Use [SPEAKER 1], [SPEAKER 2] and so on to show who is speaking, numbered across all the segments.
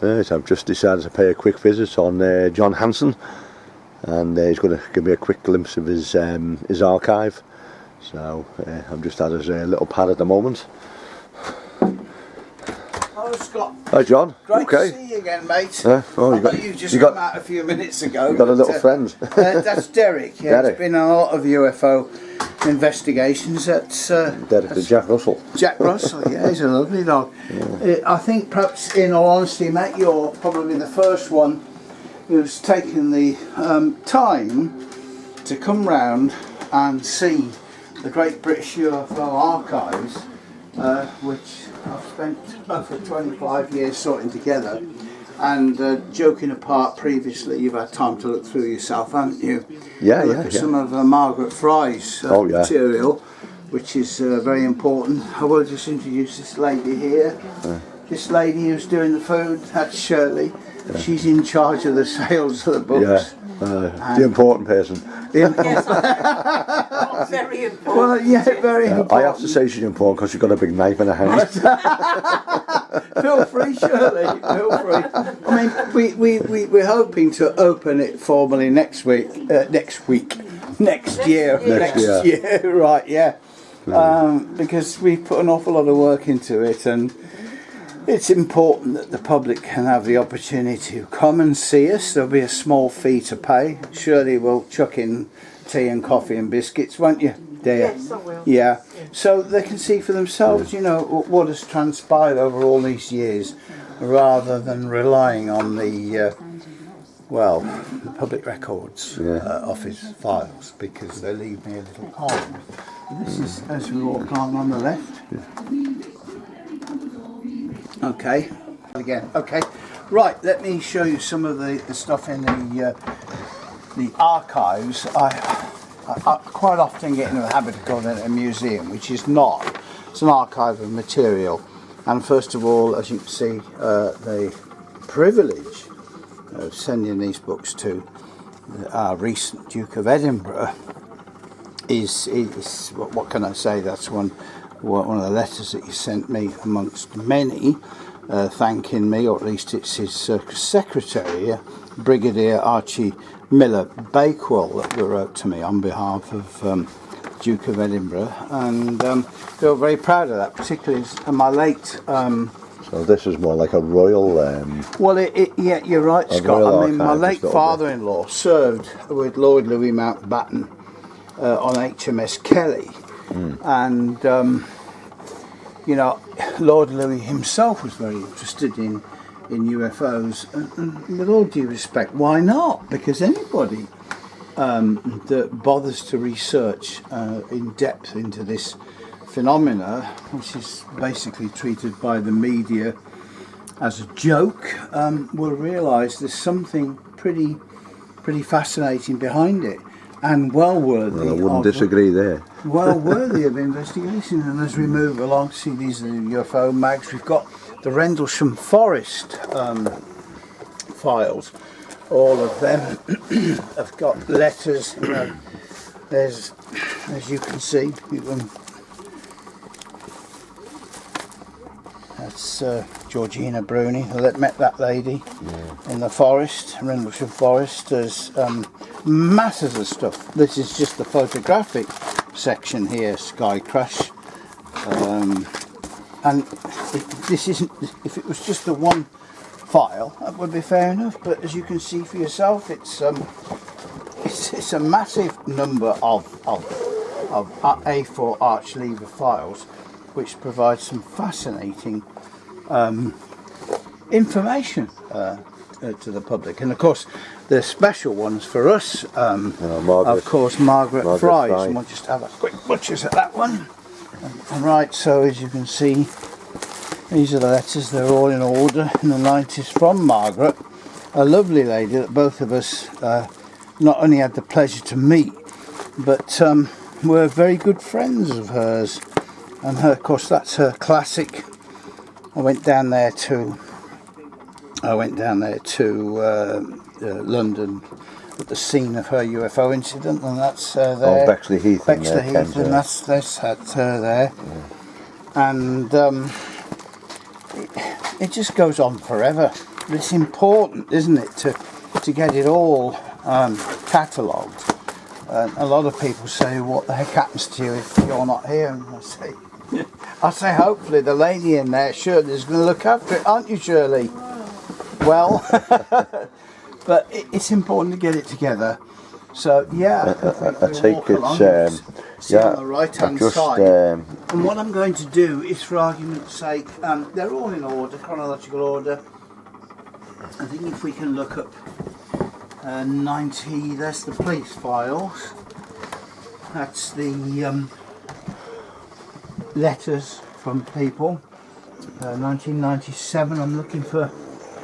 [SPEAKER 1] Right, I've just decided to pay a quick visit on John Hanson, and he's going to give me a quick glimpse of his archive. So I'm just at his little pad at the moment.
[SPEAKER 2] Hello, Scott.
[SPEAKER 1] Hi, John.
[SPEAKER 2] Great
[SPEAKER 1] okay.
[SPEAKER 2] to see you again, mate.
[SPEAKER 1] You
[SPEAKER 2] just come out a few minutes ago.
[SPEAKER 1] You got a little friend.
[SPEAKER 2] That's Derek. Yeah,
[SPEAKER 1] Derek.
[SPEAKER 2] It's been a lot of UFO investigations. That's
[SPEAKER 1] Derek the Jack Russell.
[SPEAKER 2] Jack Russell. Yeah, he's a lovely dog. Yeah. I think, perhaps, in all honesty, mate, you're probably the first one who's taken the time to come round and see the great British UFO archives, which I've spent over 25 years sorting together. And joking apart, previously you've had time to look through yourself, haven't you?
[SPEAKER 1] Yeah,
[SPEAKER 2] look at some of Margaret Fry's material, which is very important. I will just introduce this lady here. This lady who's doing the food, that's Shirley. She's in charge of the sales of the books.
[SPEAKER 1] The important person.
[SPEAKER 3] Yes, very important.
[SPEAKER 2] Well, yeah, very important.
[SPEAKER 1] I have to say she's important because she's got a big knife in her hand.
[SPEAKER 2] Feel free, Shirley. Feel free. I mean, we're hoping to open it formally next year. Next year, right? Yeah. Because we've put an awful lot of work into it, and it's important that the public can have the opportunity to come and see us. There'll be a small fee to pay. Shirley will chuck in tea and coffee and biscuits, won't you, dear?
[SPEAKER 3] Yes, I will.
[SPEAKER 2] Yeah. So they can see for themselves, you know, what has transpired over all these years, rather than relying on the public records office files, because they leave me a little cold. This is as we walk on the left. Okay, again. Okay, right. Let me show you some of the stuff in the archives. I quite often get into the habit of calling it a museum, which is not. It's an archive of material. And first of all, as you can see, the privilege of sending these books to our recent Duke of Edinburgh is what can I say? That's one of the letters that he sent me, amongst many, thanking me, or at least it's his secretary, Brigadier Archie Miller Bakewell, that wrote to me on behalf of Duke of Edinburgh, and feel very proud of that, particularly my late.
[SPEAKER 1] So this is more like a royal.
[SPEAKER 2] Yeah, you're right, Scott. I mean, my late father-in-law served with Lord Louis Mountbatten on HMS Kelly. And you know, Lord Louis himself was very interested in UFOs, and with all due respect, why not? Because anybody that bothers to research in depth into this phenomena, which is basically treated by the media as a joke, will realise there's something pretty fascinating behind it. And well worthy.
[SPEAKER 1] Well, I wouldn't disagree there.
[SPEAKER 2] Well worthy of investigation. And as we move along, see these are the UFO mags. We've got the Rendlesham Forest files. All of them have got letters. You know, there's, as you can see, that's Georgina Bruni, who met that lady in the forest, Rendlesham Forest. There's masses of stuff. This is just the photographic section here, Sky Crash. And this isn't, if it was just the one file, that would be fair enough, but as you can see for yourself, it's a massive number of A4 arch lever files, which provide some fascinating information to the public. And of course, the special ones for us, of course, Margaret Fry's. And we'll just have a quick butchers at that one. And right, so as you can see, these are the letters. They're all in order in the 90s from Margaret, a lovely lady that both of us not only had the pleasure to meet, but were very good friends of hers. And her, of course, that's her classic. I went down there to London at the scene of her UFO incident, and that's there.
[SPEAKER 1] Oh, Bexley Heath.
[SPEAKER 2] Bexley Heath, and that's her there. And it just goes on forever. it's important, isn't it, to get it all catalogued. A lot of people say, what the heck happens to you if you're not here? And I say, hopefully the lady in there, Shirley, is going to look after it, aren't you, Shirley? Well, but it's important to get it together. So yeah,
[SPEAKER 1] I take it's
[SPEAKER 2] yeah, on the right hand side. And what I'm going to do is, for argument's sake, they're all in order, chronological order. I think if we can look up 90, that's the police files. That's the letters from people. 1997. I'm looking for.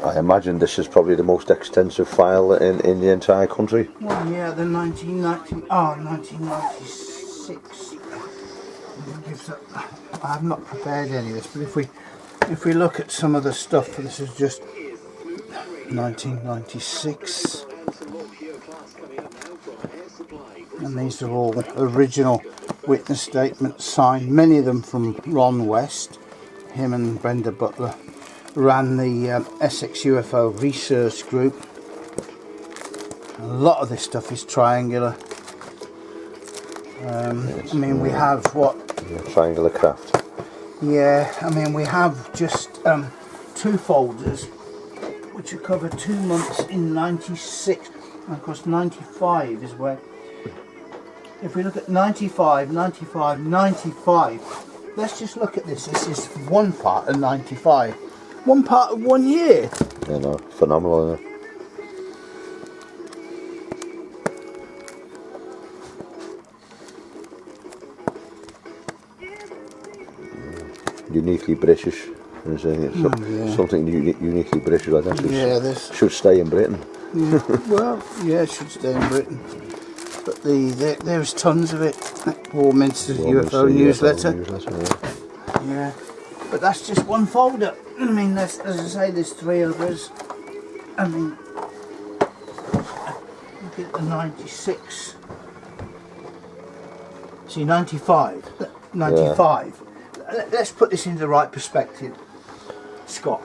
[SPEAKER 1] I imagine this is probably the most extensive file in the entire country.
[SPEAKER 2] Well, yeah, the 1996. I have not prepared any of this, but if we look at some of the stuff, this is just 1996, and these are all original witness statements signed. Many of them from Ron West. Him and Brenda Butler ran the Essex UFO research group. A lot of this stuff is triangular. I mean, we have what?
[SPEAKER 1] Yeah, triangular craft.
[SPEAKER 2] Yeah, I mean, we have just 2 folders which are covered 2 months in 96. And of course, 95 is where. If we look at 95, 95, 95, let's just look at this. This is one part of 95. One part of 1 year.
[SPEAKER 1] You know, phenomenal, isn't it? Uniquely British. Something uniquely British like that. Should stay in Britain.
[SPEAKER 2] Yeah, well, yeah, it should stay in Britain. But there's tons of it. Warminster UFO newsletter. Yeah, but that's just one folder. I mean, as I say, there's 3 others. I mean, look at the 96. See, 95. 95. Yeah. Let's put this into the right perspective, Scott.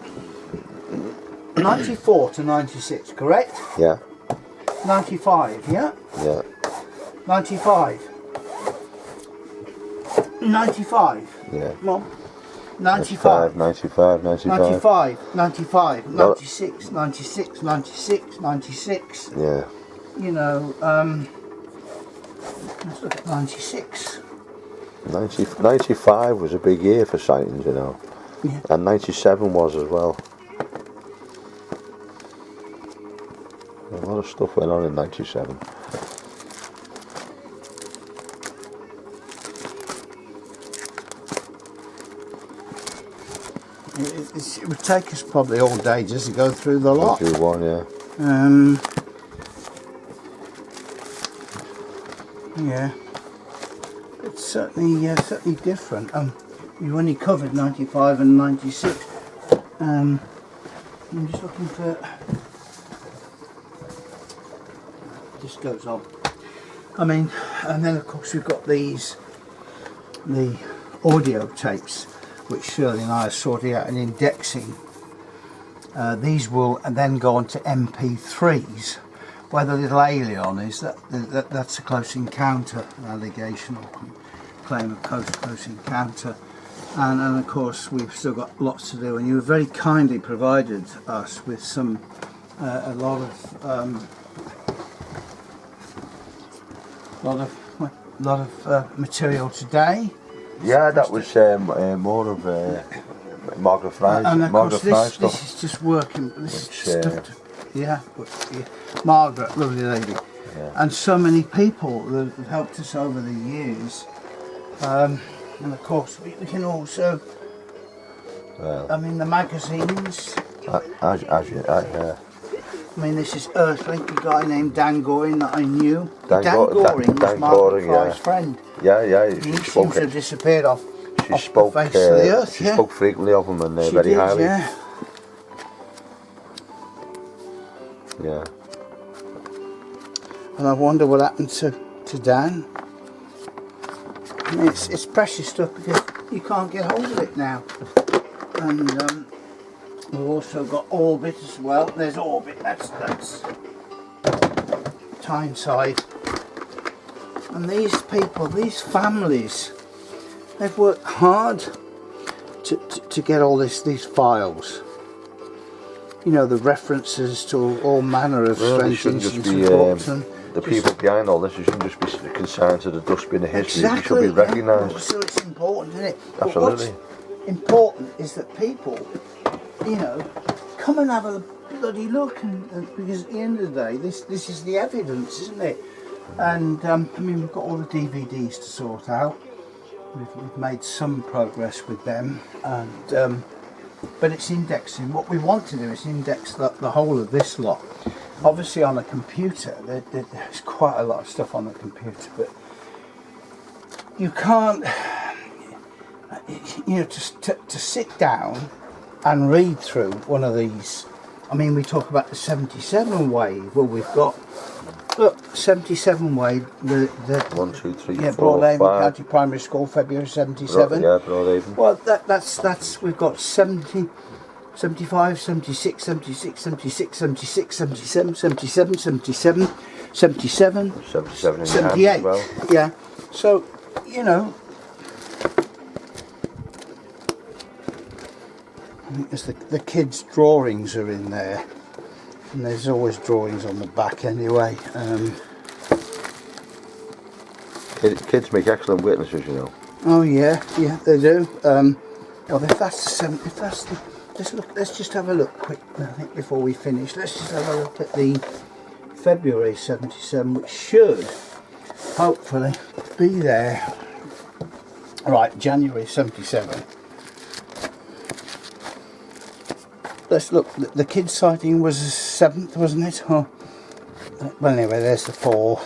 [SPEAKER 2] 94 to 96, correct?
[SPEAKER 1] Yeah.
[SPEAKER 2] 95, yeah?
[SPEAKER 1] Yeah.
[SPEAKER 2] 95. 95.
[SPEAKER 1] Yeah.
[SPEAKER 2] Well, 95.
[SPEAKER 1] 95,
[SPEAKER 2] 95, 96, 96, 96, 96.
[SPEAKER 1] Yeah.
[SPEAKER 2] You know, let's look at 96.
[SPEAKER 1] 95 was a big year for sightings, you know.
[SPEAKER 2] Yeah.
[SPEAKER 1] And 97 was as well. A lot of stuff went on in 97.
[SPEAKER 2] It would take us probably all day just to go through the lot.
[SPEAKER 1] Go through one, yeah.
[SPEAKER 2] Yeah. It's certainly different. We've only covered 95 and 96. I'm just looking for. Just goes on. I mean, and then of course we've got the audio tapes, which Shirley and I are sorting out and indexing. These will then go on to MP3s, where the little alien is. That's a close encounter allegation or claim of close encounter. And of course we've still got lots to do, and you very kindly provided us with some a lot of material today.
[SPEAKER 1] Yeah, that was more of Margaret Fry's
[SPEAKER 2] and of course
[SPEAKER 1] stuff.
[SPEAKER 2] This is just working. This is stuff. Yeah, Margaret, lovely lady, and so many people that have helped us over the years. And of course we can also, I mean, the magazines.
[SPEAKER 1] I
[SPEAKER 2] mean, this is Earthlink, a guy named Dan Goring that I knew. Dan Goring was Margaret Fry's friend.
[SPEAKER 1] Yeah.
[SPEAKER 2] He seems to have disappeared off the face of the earth.
[SPEAKER 1] She spoke frequently of him and very highly. Yeah.
[SPEAKER 2] And I wonder what happened to Dan. I mean, it's precious stuff because you can't get hold of it now. And We've also got Orbit as well. There's Orbit, that's Tyneside. And these people, these families, they've worked hard to get all these files. You know, the references to all manner of strange incidents and books.
[SPEAKER 1] The people behind all this, you shouldn't just be consigned to the dustbin of history.
[SPEAKER 2] Exactly,
[SPEAKER 1] You should be recognised.
[SPEAKER 2] Well, so it's important, isn't it?
[SPEAKER 1] Absolutely.
[SPEAKER 2] But what's important is that people, you know, come and have a bloody look, and because at the end of the day, this is the evidence, isn't it? And I mean, we've got all the DVDs to sort out. We've made some progress with them, and but it's indexing. What we want to do is index the whole of this lot. Obviously, on a computer, there's quite a lot of stuff on the computer, but you can't, you know, to sit down and read through one of these. I mean, we talk about the 77 wave. Well, we've got, look, 77 wave. The
[SPEAKER 1] 1, 2, 3,
[SPEAKER 2] yeah,
[SPEAKER 1] 4,
[SPEAKER 2] Broadhaven
[SPEAKER 1] 5.
[SPEAKER 2] County Primary School, February 77.
[SPEAKER 1] Yeah, Broadhaven.
[SPEAKER 2] Well, that's we've got 70, 75, 76, 76, 76, 76, 77, 77, 77, 77,
[SPEAKER 1] 77 in
[SPEAKER 2] 78.
[SPEAKER 1] your hand as well.
[SPEAKER 2] Yeah. So, you know, I think there's the kids' drawings are in there, and there's always drawings on the back anyway.
[SPEAKER 1] Kids make excellent witnesses, you know.
[SPEAKER 2] Oh yeah, they do. Well, if that's let's just have a look quick. I think before we finish, let's just have a look at the February 77, which should hopefully be there. Right, January 77. Let's look. The kids' sighting was the 7th, wasn't it? Oh, well, anyway, there's the 4.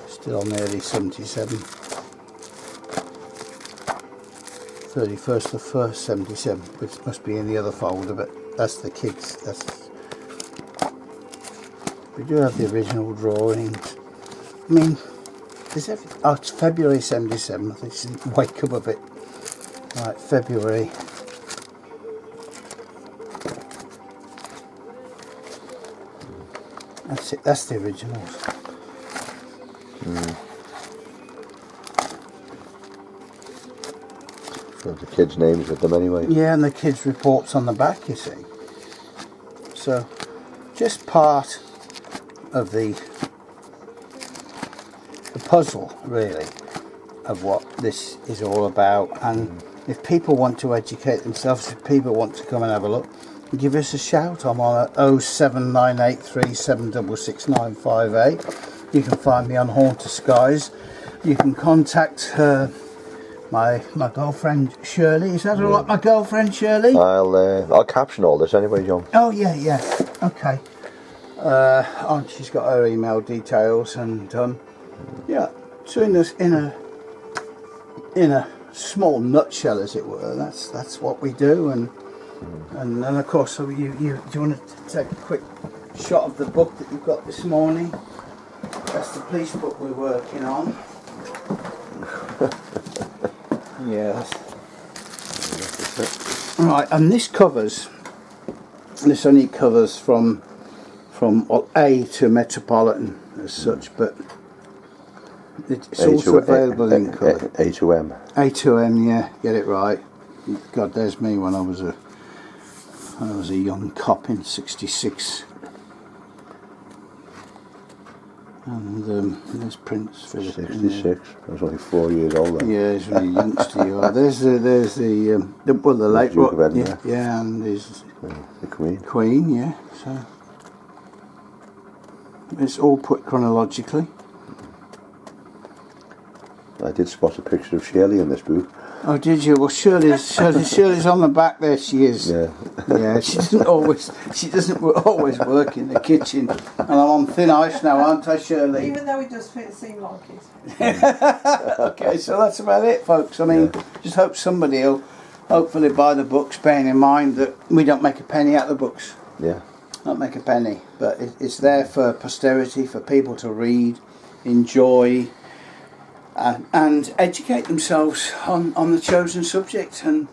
[SPEAKER 2] Still nearly 77. 31st of 1st 77, which must be in the other folder, but that's the kids. We do have the original drawings. I mean, oh, it's February 77. I think it's wake up a bit. Right, February. That's it. That's the originals.
[SPEAKER 1] The kids' names with them anyway.
[SPEAKER 2] Yeah, and the kids' reports on the back, you see. So, just part of the puzzle, really, of what this is all about. And if people want to educate themselves, if people want to come and have a look, give us a shout. I'm on at 07983 766 You can find me on Haunter Skies. You can contact my girlfriend Shirley. Is that all right, my girlfriend Shirley?
[SPEAKER 1] I'll caption all this anyway, John.
[SPEAKER 2] Oh yeah, okay. She's got her email details, and yeah. So in a small nutshell, as it were, that's what we do, and of course, so do you want to take a quick shot of the book that you've got this morning? That's the police book we're working on. Yes. Right, and this only covers from A to Metropolitan as such, but it's also available in colour.
[SPEAKER 1] A to M.
[SPEAKER 2] A to M, yeah, get it right. God, there's me when I was a young cop in '66. And there's Prince for
[SPEAKER 1] 66. I was only 4 years old then.
[SPEAKER 2] Yeah, he's really youngster you are. There's the late
[SPEAKER 1] Duke of
[SPEAKER 2] rock,
[SPEAKER 1] Edinburgh.
[SPEAKER 2] yeah, and there's
[SPEAKER 1] the Queen.
[SPEAKER 2] Queen, yeah. So it's all put chronologically.
[SPEAKER 1] I did spot a picture of Shirley in this book.
[SPEAKER 2] Oh, did you? Well, Shirley's on the back there. She is.
[SPEAKER 1] Yeah.
[SPEAKER 2] Yeah. She doesn't always work in the kitchen. And I'm on thin ice now, aren't I, Shirley?
[SPEAKER 3] Even though it does seem like it.
[SPEAKER 2] Okay, so that's about it, folks. I mean, just hope somebody will hopefully buy the books, bearing in mind that we don't make a penny out of the books.
[SPEAKER 1] Yeah.
[SPEAKER 2] Not make a penny, but it's there for posterity, for people to read, enjoy, and educate themselves on the chosen subject. And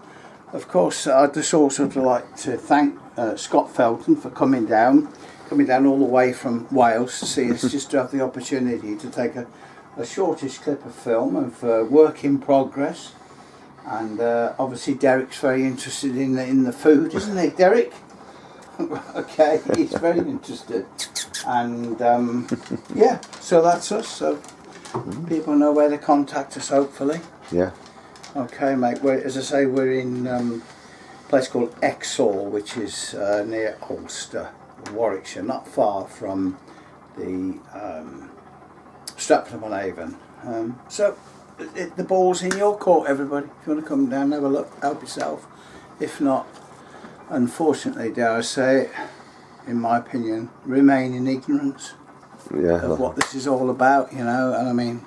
[SPEAKER 2] of course, I'd just also like to thank Scott Felton for coming down all the way from Wales to see us, just to have the opportunity to take a shortish clip of film of work in progress. And obviously Derek's very interested in the food, isn't he, Derek? Okay, he's very interested. And yeah, so that's us. So people know where to contact us, hopefully.
[SPEAKER 1] Yeah.
[SPEAKER 2] Okay, mate. As I say, we're in a place called Exhall, which is near Ulster, Warwickshire, not far from the Stratford-upon-Avon. So the ball's in your court, everybody. If you want to come down and have a look, help yourself. If not, unfortunately, dare I say it, in my opinion, remain in ignorance of what this is all about, you know. And I mean,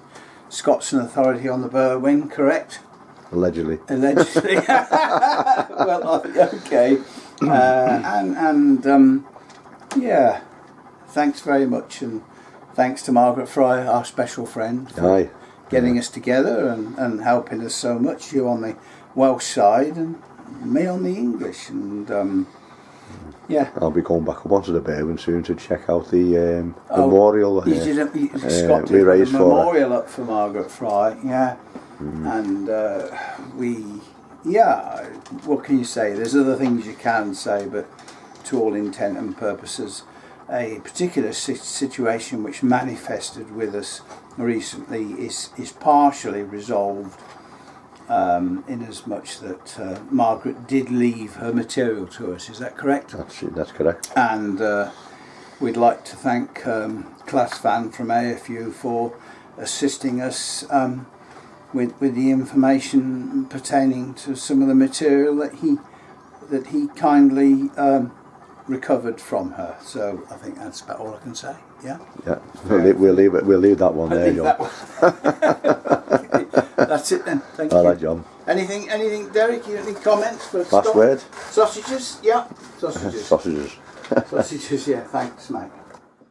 [SPEAKER 2] Scott's an authority on the Berwyn, correct?
[SPEAKER 1] Allegedly.
[SPEAKER 2] Allegedly. Well, okay. Yeah, thanks very much, and thanks to Margaret Fry, our special friend, for getting us together and helping us so much. You on the Welsh side and me on the English, and yeah. I'll
[SPEAKER 1] be going back up onto the Berwyn soon to check out the memorial.
[SPEAKER 2] Scott did a memorial up for Margaret Fry, yeah. And what can you say? There's other things you can say, but to all intent and purposes, a particular situation which manifested with us recently is partially resolved, in as much that Margaret did leave her material to us. Is that correct?
[SPEAKER 1] That's correct.
[SPEAKER 2] And we'd like to thank Class Van from AFU for assisting us with the information pertaining to some of the material that he kindly recovered from her. So I think that's about all I can say. Yeah.
[SPEAKER 1] Yeah. We'll leave that one there, John.
[SPEAKER 2] That's it then. Thank you.
[SPEAKER 1] All right, John.
[SPEAKER 2] Anything, Derek? You any comments? For
[SPEAKER 1] Last word.
[SPEAKER 2] Sausages? Yeah. Sausages.
[SPEAKER 1] Sausages.
[SPEAKER 2] Sausages. Yeah. Thanks, mate.